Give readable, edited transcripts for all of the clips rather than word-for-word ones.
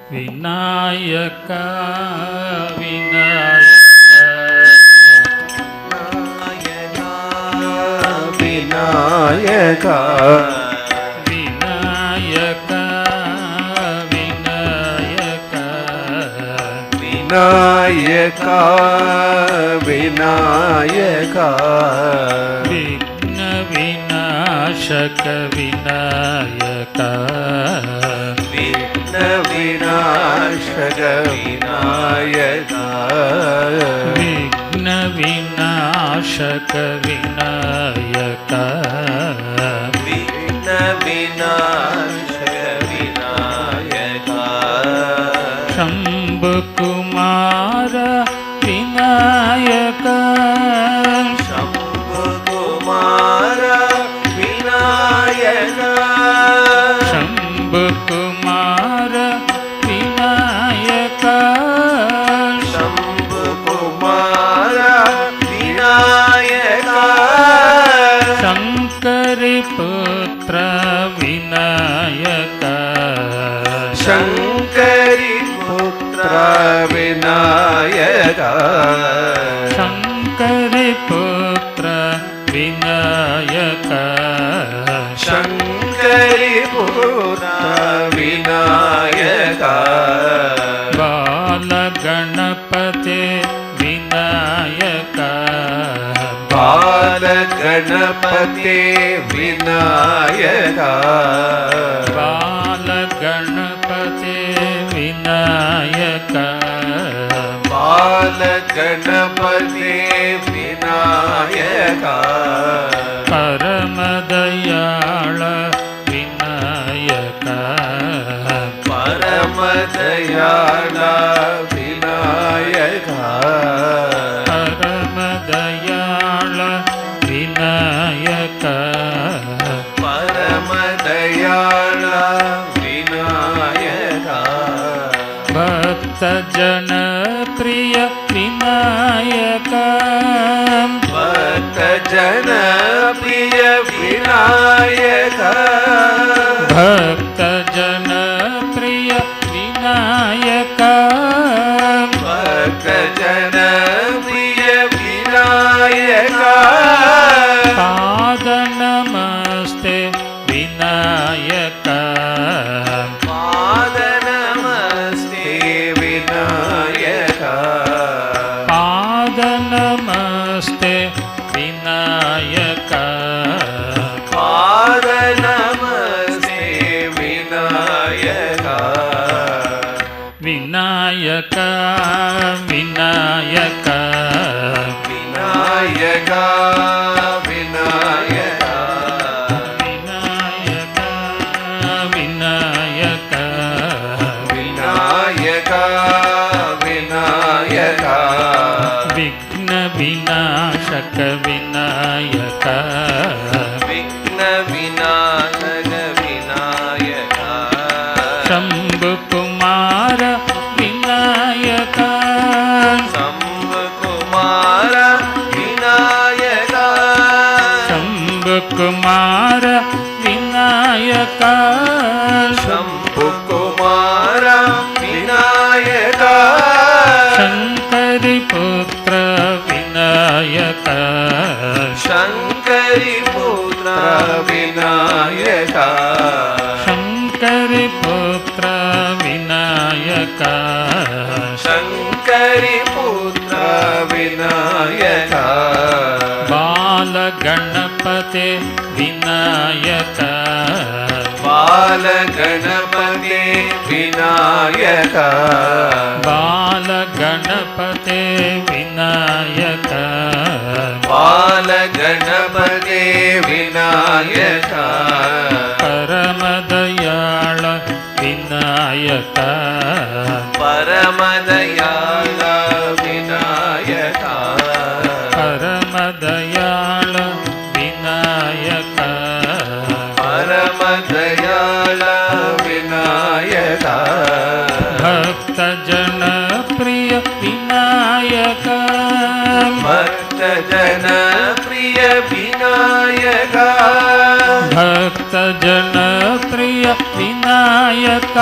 ವಿನಾಯಕ ವಿನಾಯಕ ವಿನಾಯಕ ವಿನಾಯಕ ವಿನಾಯಕ ವಿನಾಯಕ ವಿಘ್ನ ವಿನಾಶಕ ವಿನಾಯಕ ವಿಘ್ನ ವಿನಾಶಕ ವಿನಾಯಕ ವಿಘ್ನ ವಿನಾಶಕ ವಿನಾಯಕ ವಿಘ್ನ ವಿನಾಶಕ ವಿನಾಯಕ ಶಂಭು ಕುಮಾರ ವಿನಾಯಕ ಶಂಭು ಕುಮಾರ ವಿನಾಯಕ ಶಂಭು ಕುಮಾರ ವಿನಾಯಕ ಶಂಭು ಕುಮಾರ ವಿನಾಯಕ ಶಂಕರಿ ಪುತ್ರ ವಿನಾಯಕ ಶಂಕರಿ ಪುತ್ರ ವಿನಾಯಕ ಶಂಕರಿ ಪುತ್ರ ವಿನಾಯಕ ಶಂಕರಿ ಪುತ್ರ ವಿನಾಯಕ ಬಾಲ ಗಣಪತಿ ವಿನಾಯಕ ಬಾಲ ಗಣಪತಿ ವಿನಾಯಕ ಬಾಲ ಗಣಪತಿ ವಿನಾಯಕ ಬಾಲ ಗಣಪತಿ ವಿನಾಯಕ ಪರಮ ದಯಾಳ ವಿನಾಯಕ ಪರಮ ದಯಾಳ ವಿನಾಯಕ ಪರಮ ದಯಾಳ ವಿನಾಯಕ ಪರಮ ದಯಾಳ ವಿನಾಯಕ ಭಕ್ತ ಜನ ಪ್ರಿಯ ವಿನಾಯಕ ಭಕ್ತ ಜನ ಪ್ರಿಯ ವಿನಾಯಕ ಭಕ್ತ ಜನ ಪ್ರಿಯ ವಿನಾಯಕ ಭಕ್ತ ಜನ ಪ್ರಿಯ ವಿನಾಯಕ ಪಾದ ನಮಸ್ತೆ ವಿನಾಯಕ ಪಾದ ನಮಸ್ತೆ ವಿನಾಯಕ ಪಾದ ನಮಸ್ತೆ ವಿನಾಯಕ ಪಾದ ನಮಸ್ತೆ ವಿನಾಯಕ ವಿನಾಯಕ ವಿನಾಯಕ ವಿನಾಯಕ ವಿನಾಯಕ ವಿನಾಯಕ ವಿನಾಯಕ ವಿನಾಯಕ ವಿಘ್ನ ವಿನಾಶಕ ವಿನಾಯಕ ವಿಘ್ನ ವಿನಾಶಕ ವಿನಾಯಕ ಶಂಭು ಕುಮಾರ ವಿನಾಯಕ ಶಂಭು ಕುಮಾರ ವಿನಾಯಕ ಶಂಭು ಕುಮಾರ ವಿನಾಯಕ ಶಂಭು ಕುಮಾರ ವಿನಾಯಕ ಶಂಕರಿ ಪುತ್ರ ವಿನಾಯಕ ಶಂಕರಿ ಪುತ್ರ ವಿನಾಯಕ ಶಂಕರಿ ಪುತ್ರ ವಿನಾಯಕ ಶಂಕರಿ ಪುತ್ರ ವಿನಾಯಕ ಬಾಲ ಗಣಪತಿ ವಿನಾಯಕ ಬಾಲ ಗಣಪತಿ ವಿನಾಯಕ ಬಾಲ ಗಣಪತಿ ವಿನಾಯಕ ಬಾಲ ಗಣಪತಿ ವಿನಾಯಕ ಪರಮ ದಯಾಳ ವಿನಾಯಕ ಪರಮ ದಯಾಳ ವಿನಾಯಕ ಪರಮ ದಯಾಳ ವಿನಾಯಕ ಪರಮ ದಯಾಳ ವಿನಾಯಕ ಭಕ್ತ ಜನ ಪ್ರಿಯ ವಿನಾಯಕ ಭಕ್ತ ಜನ ಪ್ರಿಯ ವಿನಾಯಕ ಭಕ್ತ ಜನ ಪ್ರಿಯ ವಿನಾಯಕ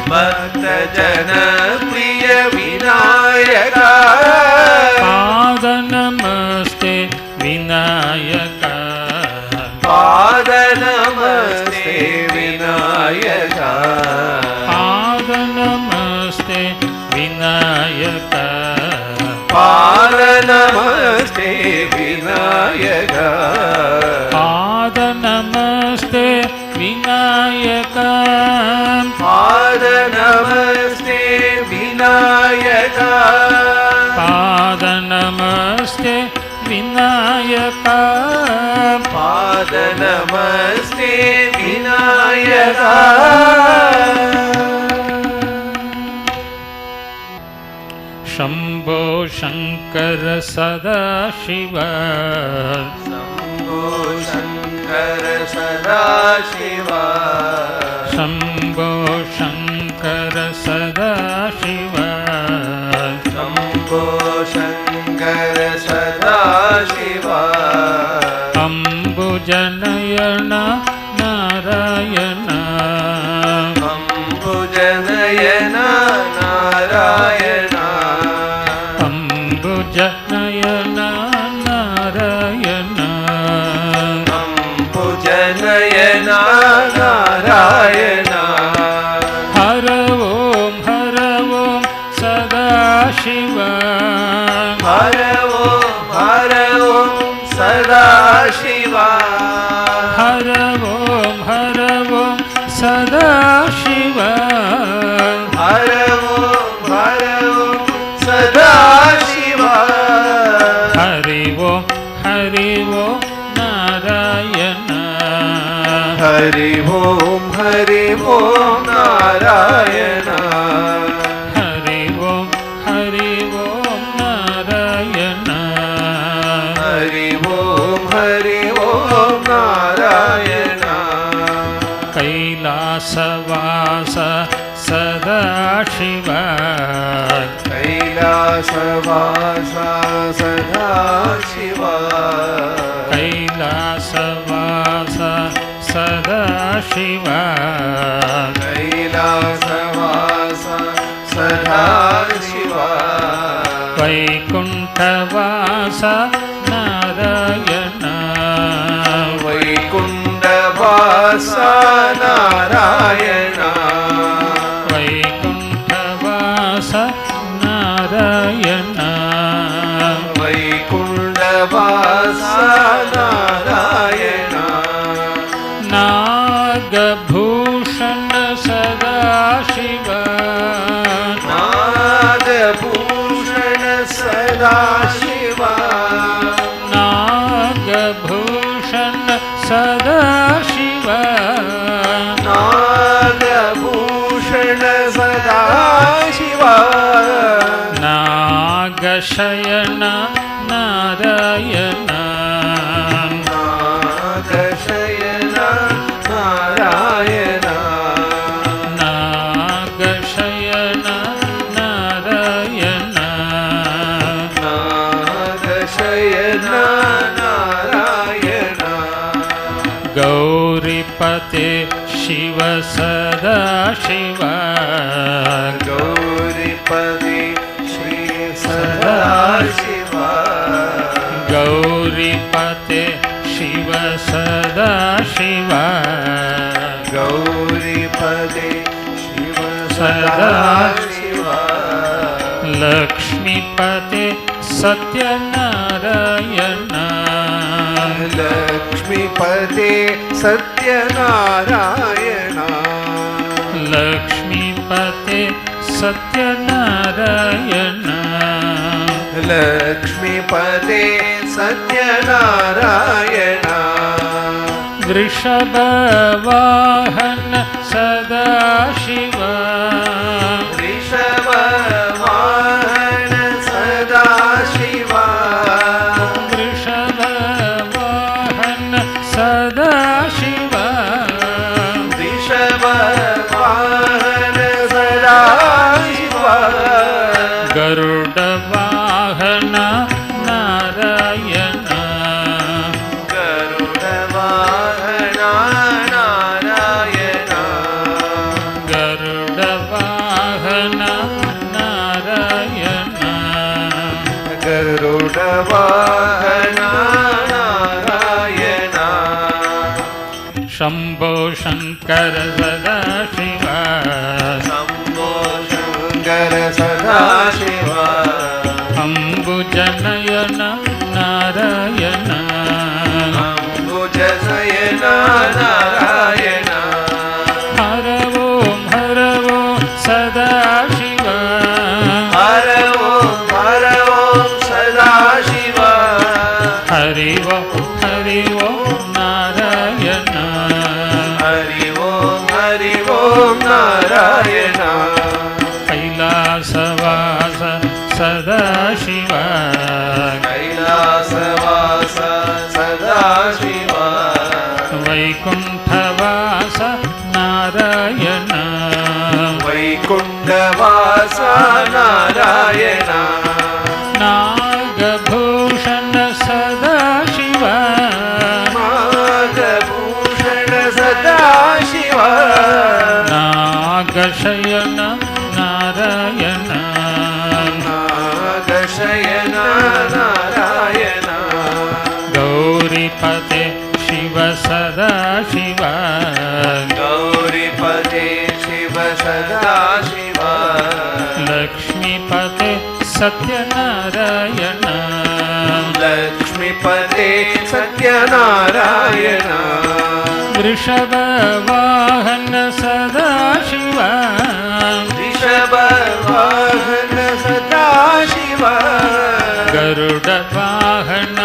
ಭಕ್ತಜನ ಪ್ರಿಯ ವಿನಾಯಕ ಪಾದ ನಮಸ್ತೆ ವಿನಾಯಕ ಪಾದ ನಮಸ್ತೆ ವಿನಾಯಕ ಪಾದ ನಮಸ್ತೆ ವಿನಾಯಕ ಪಾದ ನಮಸ್ತೆ ವಿನಾಯಕ ಪಾದ ನಮಸ್ತೆ ವಿನಾಯಕ ಪಾದ ನಮಸ್ತೆ ವಿನಾಯಕ ಪಾದ ನಮಸ್ತೆ ವಿನಾಯಕ ಪಾದ ನಮಸ್ತೆ ವಿನಾಯಕ ಶಂಭೋ ಶಂಕರ ಸದಾಶಿವ ಶಂಭೋ ಶಂಕರ ಸದಾಶಿವ ಶಂಭೋ ಶಂಕರ ಸದಾಶಿವ ಶಂಭೋ ಶಂಕರ ಸದಾಶಿವ ಅಂಬುಜನಯನ ನಾರಾಯಣ ಅಂಬುಜನಯನ ನಾರಾಯಣ ಅಂಬುಜನಯನ ನಾರಾಯಣ ಅಂಬುಜನಯನ ನಾರಾಯಣ ಹರ ಓಂ ಸದಾಶಿವ ಹರ ಓಂ ಸದಾಶಿವ ಹರ ಓಂ ಸದಾಶಿವ ಹರ ಓಂ ಸದಾಶಿವ ಹರಿ ಓಂ ನಾರಾಯಣ ಹರಿ ಓಂ ನಾರಾಯಣ ಹರಿ ಓಂ ನಾರಾಯಣ ಹರಿ ಓಂ ನಾರಾಯಣ ಕೈಲಾಸವಾಸ ಸದಾಶಿವ ಕೈಲಾಸವಾಸ ಸದಾಶಿವ ಕೈಲಾಸವಾಸ ಸದಾಶಿವ ಕೈಲಾಸವಾಸ ಸದಾಶಿವ ವೈಕುಂಠವಾಸ ನಾರಾಯಣ ವೈಕುಂಠವಾಸ ನಾರಾಯಣ ವೈಕುಂಠವಾಸ ನಾರಾಯಣ ವೈಕುಂಠವಾಸ ನಾರಾಯಣ ನಾಗಭೂಷಣ ಸದಾಶಿವ ನಾಗಭೂಷಣ ಸದಾಶಿವ ನಾಗಭೂಷಣ ಸದಾಶಿವ ನಾಗಭೂಷಣ ಸದಾಶಿವ ನಾಗಶಯನ ನಾರಾಯಣ ನಾಗಶಯನ ನಾರಾಯಣ ನಾಗಶಯನ ನಾರಾಯಣ ನಾಗಶಯನ ನಾರಾಯಣ ಗೌರಿಪತೆ ಶಿವ ಸದಾಶಿವ ಗೌರಿಪದಿ ಶ್ರೀ ಸದಾಶಿವ ಗೌರಿಪತೆ ಶಿವ ಸದಾಶಿವ ಗೌರಿಪದಿ ಶಿವ ಸದಾಶಿವ ಲಕ್ಷ್ಮೀಪತೆ ಸತ್ಯನಾರಾಯಣ ಲಕ್ಷ್ಮೀಪತಿ ಸತ್ಯನಾರಾಯಣ ಲಕ್ಷ್ಮೀಪತೆ ಸತ್ಯನಾರಾಯಣ ಲಕ್ಷ್ಮೀಪತಿ ಸತ್ಯನಾರಾಯಣ ವೃಷಭವಾಹನ ಸದಾಶಿವ ಋಷಭವಾಹನ ಸದಾಶಿವ ವೃಷಭವಾಹನ ಸದಾಶಿವ ಋಷಭವಾಹನ ಸದಾಶಿವ ಗರುಡವಾಹನ ನಾರಾಯಣ ಗರುಡವಾಹನ ನಾರಾಯಣ ಗರುಡವಾಹನ ಗರುಡವಾಹನ ನಾರಾಯಣ ಗರುಡವಾಹನ ನಾರಾಯಣ ಶಂಭೋ ಶಂಕರ ಸದಾಶಿವ ಶಂಭೋ ಶಂಕರ ಸದಾಶಿವ ಅಂಬುಜನಯನ ನಾರಾಯಣ ಅಂಬುಜನಯನ ನಾರಾಯಣ ಹರ ಓಂ ಸದಾಶಿವ ಹರ ಓಂ ಸದಾಶಿವ ಹರಿ ಓಂ ನಾರಾಯಣ ಹರಿ ಓಂ ನಾರಾಯಣ ಕೈಲಾಸವಾಸ ಸದಾಶಿವ ಕೈಲಾಸವಾಸ ಸದಾಶಿವ ವೈಕುಂಠವಾಸ ನಾರಾಯಣ ವೈಕುಂಠವಾಸ ನಾರಾಯಣ ನಾಗಭೂಷಣ ಸದಾಶಿವ ನಾಗಭೂಷಣ ಸದಾಶಿವ ನಾಗಶಯನ ನಾರಾಯಣ ನಾಗಶಯನ ನಾರಾಯಣ ಗೌರಿಪತೆ ಶಿವ ಸದಾಶಿವ ಗೌರಿಪತೆ ಶಿವ ಸದಾಶಿವ ಲಕ್ಷ್ಮೀಪತೆ ಸತ್ಯನಾರಾಯಣ ಲಕ್ಷ್ಮೀಪತೆ ಸತ್ಯನಾರಾಯಣ ವೃಷಭವಾಹನ ಸದಾಶಿವ ಋಷಭವಾಹನ ಸದಾಶಿವ ಗರುಡವಾಹನ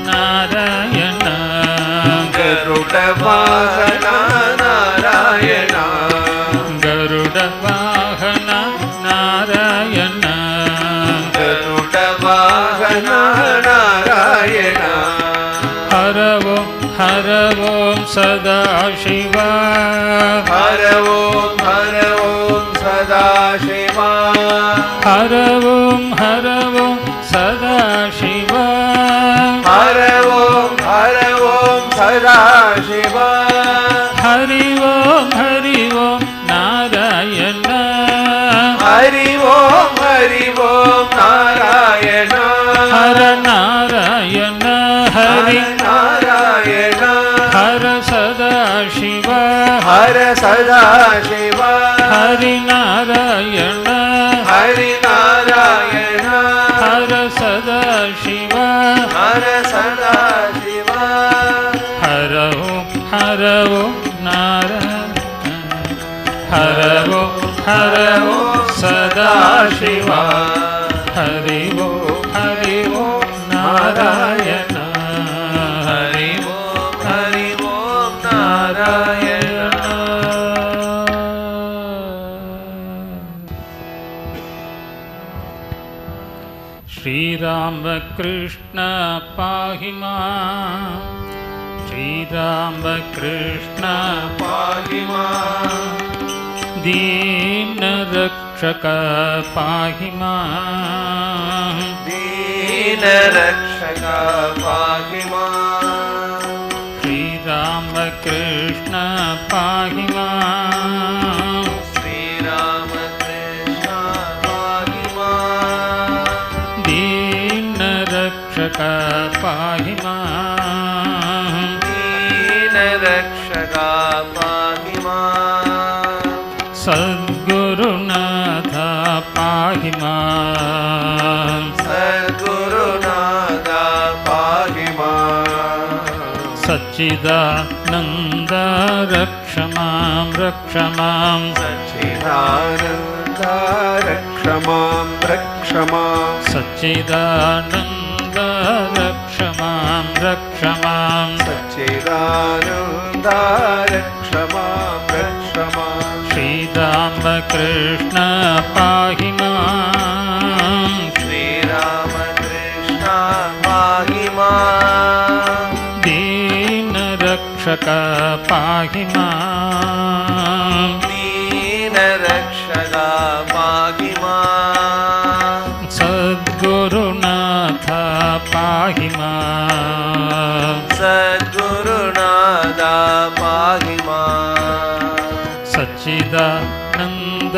ನಾರಾಯಣ ಗರುಡವಾಹನ ನಾರಾಯಣ ಗರುಡವಾಹನ ನಾರಾಯಣ ಗರುಡವಾಹನ ನಾರಾಯಣ ಹರ ಓಂ ಸದಾಶಿವ ಹರ ಓಂ ಸದಾಶಿವ ಹರ ಓಂ ಸದಾಶಿವ ಹರ ಓಂ ಸದಾಶಿವ ಹರಿ ಓಂ ನಾರಾಯಣ ಹರಿ ಓಂ ನಾರಾಯಣ ಹರ ನಾರಾಯಣ ಹರಿ ನಾರಾಯಣ ಹರ ಸದಾಶಿವ ಹರ ಸದಾಶಿವ ಹರಿ ನಾರಾಯಣ ಹರಿ ನಾರಾಯಣ ಹರ ಸದಾಶಿವ ಹರ ಸದಾಶಿವ ಹರ ಓಂ ನಾರಾಯಣ ಹರ ಓಂ ಸದಾಶಿವ ಹರಿ ಓಂ ನಾರಾಯಣ ಹರಿ ಓಂ ನಾರಾಯಣ ಶ್ರೀರಾಮಕೃಷ್ಣ ಪಾಹಿ ಮಾಂ ಶ್ರೀರಾಮಕೃಷ್ಣ ಪಾಹಿ ಮಾಂ ದೀನರಕ್ಷಕ ಪಾಹಿ ಮಾಂ ದೀನರಕ್ಷಕ ಪಾಹಿ ಮಾಂ ಶ್ರೀರಾಮಕೃಷ್ಣ ಪಾಹಿ ಮಾಂ ಶ್ರೀರಾಮಕೃಷ್ಣ ಪಾಹಿ ಮಾಂ ದೀನರಕ್ಷಕ ಪಾಹಿ ಮಾಂ ದೀನರಕ್ಷಕ ಪಾಹಿ ಮಾಂ ಸದ್ಗುರುನಾಥ ಪಾಹಿ ಮಾಂ ಸದ್ಗುರುನಾಥ ಪಾಹಿ ಮಾಂ ಸಚ್ಚಿದಾನಂದ ರಕ್ಷ ಮಾಂ ಸಚ್ಚಿದಾನಂದ ರಕ್ಷ ಮಾಂ ಸಚ್ಚಿದಾನಂದ ರಕ್ಷ ಮಾಂ ಸಚ್ಚಿದಾನಂದ ರಕ್ಷ ಮಾಂ ಶ್ರೀರಾಮಕೃಷ್ಣ ಪಾಹಿ ಮಾಂ ಶ್ರೀರಾಮಕೃಷ್ಣ ಪಾಹಿ ಮಾಂ ದೀನರಕ್ಷಕ ಪಾಹಿ ಮಾಂ ದೀನರಕ್ಷಕ ಪಾಹಿ ಮಾಂ ಸದ್ಗುರುನಾಥ ಪಾಹಿ ಮಾಂ ಸದ್ಗುರುನಾಥ ಪಾಹಿ ಮಾಂ ಸಚ್ಚಿದಾನಂದ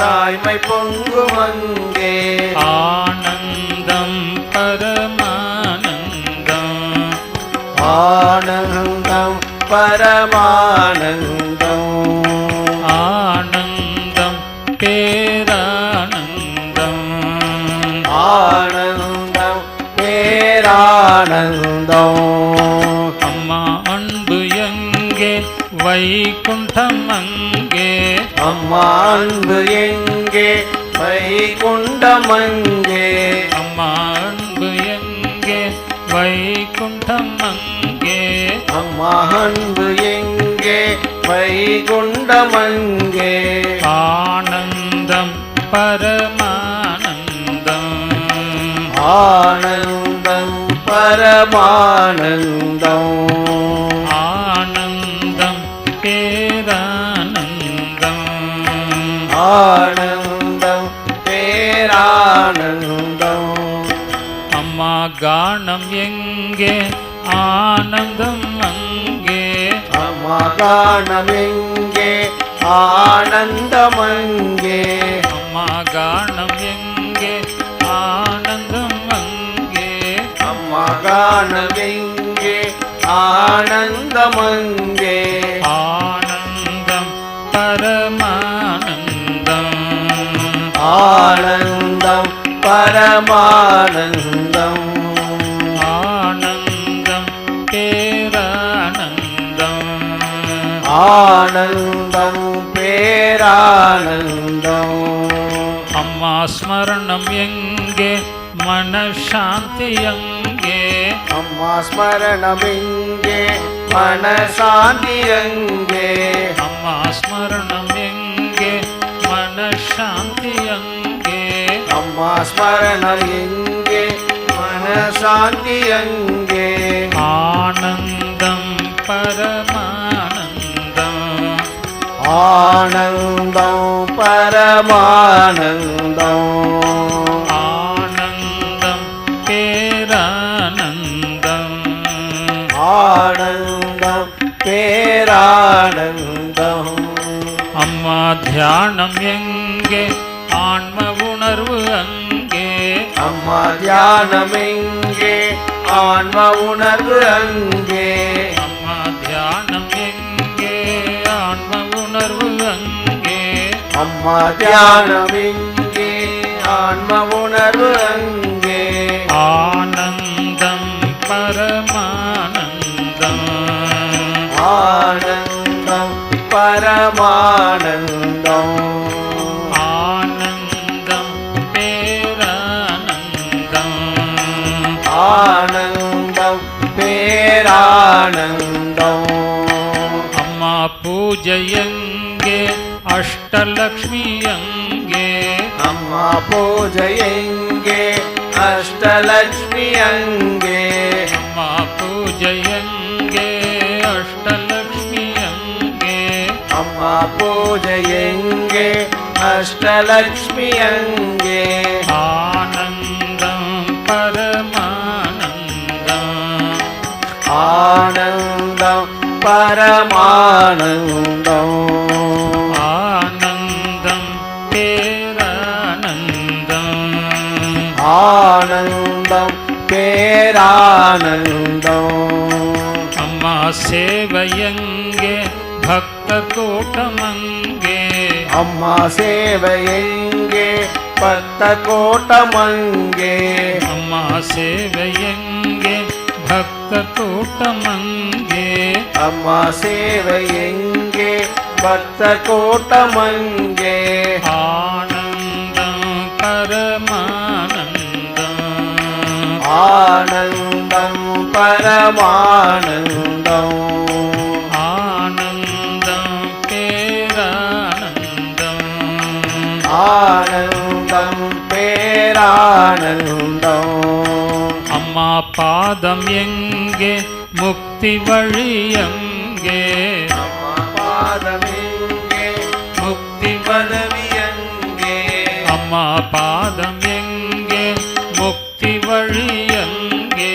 தாய்மை பொங்கும் அங்கே ஆனந்தம் பரமானந்தம் ஆனந்தம் பரமானந்தம் ஆனந்தம் பேரானந்தம் ஆனந்தம் பேரானந்தம் அம்மா அன்பு எங்கே வைகுண்டம் அங்கே அம்மா அன்பு எங்கே வைகுண்டம் அங்கே அம்மா அன்பு எங்கே வைகுண்டம் அங்கே அம்மா அன்பு எங்கே வைகுண்டம் அங்கே ஆனந்தம் பரமானந்தம் ஆனந்தம் பரமானந்தம் ஆனந்தம் பேரானந்தம் ஆனந்தம் பேரானந்தம் அம்மா கானம் எங்கே ஆனந்தம் அங்கே அம்மா காணம் எங்கே ஆனந்தம் அங்கே அம்மா கானம் எங்கே ஆனந்தம் அங்கே அம்மா காணம் எங்கே ஆனந்தம் அங்கே ஆனந்தம் பரமானந்தம் ஆனந்தம் பரமானந்தம் ஆனந்தம் பேரானந்தம் ஆனந்தம் பேரானந்தம் அம்மா ஸ்மரணம் எங்கே மனசாந்தி அங்கே அம்மா ஸ்மரணம் எங்கே மனசாந்தி அங்கே அம்மா ஸ்மரணம் எங்கே மனசாந்தி அங்கே அம்மா ஸ்மரணம் எங்கே மனசாந்தி அங்கே ஆனந்தம் பரமானந்தம் ஆனந்தம் பரமானந்தம் ஆனந்தம் பேரானந்தம் ஆனந்தம் பேரானந்தம் அம்மா தியானம் எங்கே ஆன்ம உணர்வு அங்கே அம்மா தியானம் எங்கே ஆன்ம உணர்வு அங்கே அம்மா தியானம் எங்கே ஆன்ம உணர்வு அங்கே அம்மா தியானம் எங்கே ஆன்ம உணர்வு அங்கே ஆனந்தம் பரமானந்தம் ஆனந்தம் பரமானந்தம் ஆனந்தம் பேரானந்தம் ஆனந்தம் பேரானந்தம் அம்மா பூஜை எங்கே அஷ்டலக்ஷ்மி அங்கே அம்மா பூஜை எங்கே அஷ்டலக்ஷ்மி அங்கே அம்மா பூஜை எங்கே அஷ்டலக்ஷ்மி அங்கே அம்மா பூஜை எங்கே அஷ்டலக்ஷ்மி அங்கே ஆனந்தம் பரமானந்தம் ஆனந்தம் பரமானந்தம் ஆனந்தம் பேரானந்தம் ஆனந்தம் பேரானந்தம் அம்மா சேவை எங்கே பக்த கூட்டம் அங்கே அம்மா சேவை எங்கே பக்த கோட்டம் அங்கே அம்மா சேவை எங்கே பக்த கூட்டம் அங்கே அம்மா சேவை எங்கே பக்த கோட்டம் அங்கே ஆனந்தம் பரமானந்தம் ஆனந்தம் பரமானந்தம் ஆனந்தம் பேரானந்தம் ஆனந்தம் பேரானந்தம் அம்மா பாதம் எங்கே முக்தி வழி எங்கே அம்மா பாதம் எங்கே முக்தி பதவி எங்கே அம்மா பாதம் எங்கே முக்தி வழி எங்கே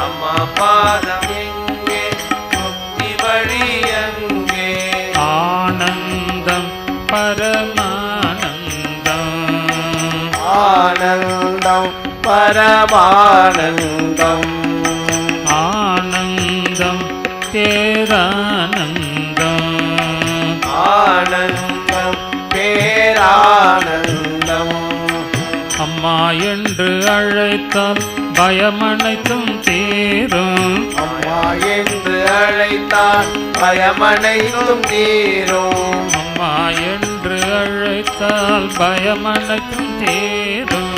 அம்மா பாதம் எங்கே முக்தி வழி எங்கே ஆனந்தம் பரமானந்தம் ஆனந்தம் பரமானந்தம் ஆனந்தம் பேரானந்தம் ஆனந்தம் பேரானந்தம் அம்மா என்று அழைத்தால் பயமனைத்தும் தீரும் அம்மா என்று அழைத்தால் பயமனைத்தும் தீரும் அம்மா என்று அழைத்தால் பயமனைத்தும் தீரும்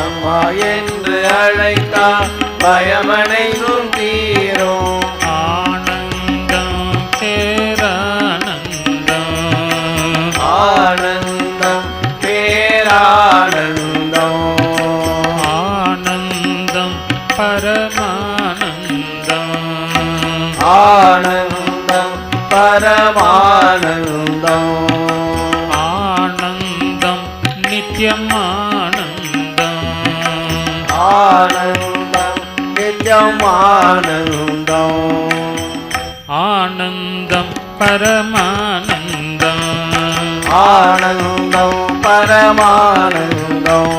அம்மா என்று அழைத்தால் பயமனைத்தும் தீரும் ஆனந்தம் பேரானந்தம் ஆனந்தம் பேரானந்தம் ஆனந்தம் பரமானந்தம் ஆனந்தம் பரமானந்தம் ஆனந்தம் நித்யமானந்தம் ஆனந்தம் நித்யமானந்தம் ஆனந்தம் பரமானந்தம் ஆனந்தம் பரமானந்தம்